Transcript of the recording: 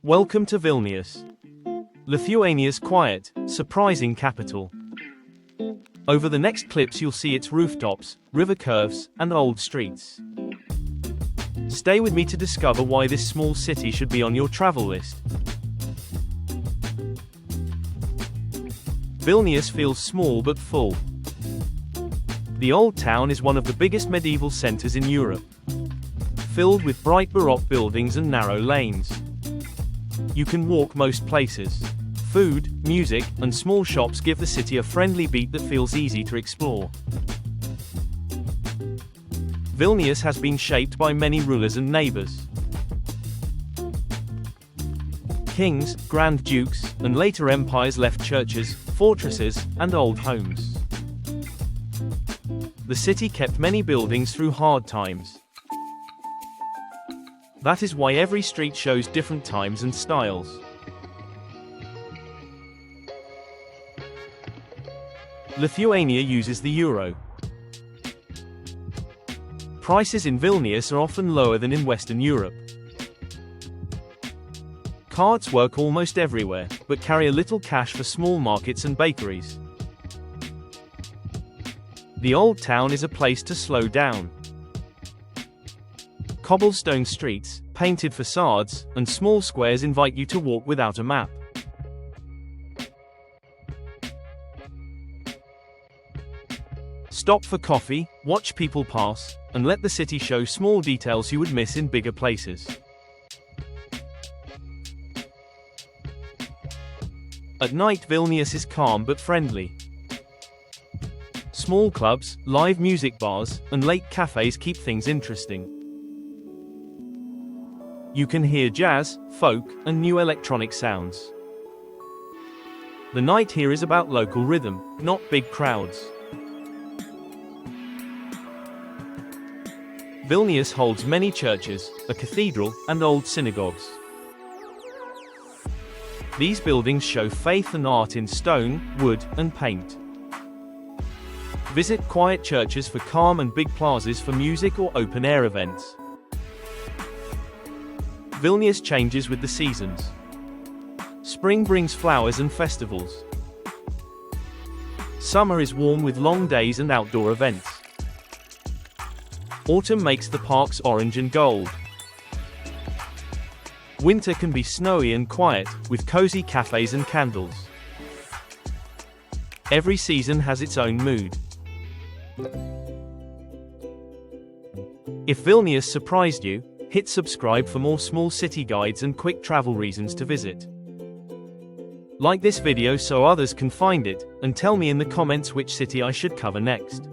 Welcome to Vilnius, Lithuania's quiet, surprising capital. Over the next clips you'll see its rooftops, river curves, and old streets. Stay with me to discover why this small city should be on your travel list. Vilnius feels small but full. The old town is one of the biggest medieval centers in Europe, filled with bright Baroque buildings and narrow lanes. You can walk most places. Food, music, and small shops give the city a friendly beat that feels easy to explore. Vilnius has been shaped by many rulers and neighbors. Kings, Grand Dukes, and later empires left churches, fortresses, and old homes. The city kept many buildings through hard times. That is why every street shows different times and styles. Lithuania uses the euro. Prices in Vilnius are often lower than in Western Europe. Cards work almost everywhere, but carry a little cash for small markets and bakeries. The old town is a place to slow down. Cobblestone streets, painted facades, and small squares invite you to walk without a map. Stop for coffee, watch people pass, and let the city show small details you would miss in bigger places. At night, Vilnius is calm but friendly. Small clubs, live music bars, and late cafes keep things interesting. You can hear jazz, folk, and new electronic sounds. The night here is about local rhythm, not big crowds. Vilnius holds many churches, a cathedral, and old synagogues. These buildings show faith and art in stone, wood, and paint. Visit quiet churches for calm and big plazas for music or open-air events. Vilnius changes with the seasons. Spring brings flowers and festivals. Summer is warm with long days and outdoor events. Autumn makes the parks orange and gold. Winter can be snowy and quiet, with cozy cafes and candles. Every season has its own mood. If Vilnius surprised you, hit subscribe for more small city guides and quick travel reasons to visit. Like this video so others can find it, and tell me in the comments which city I should cover next.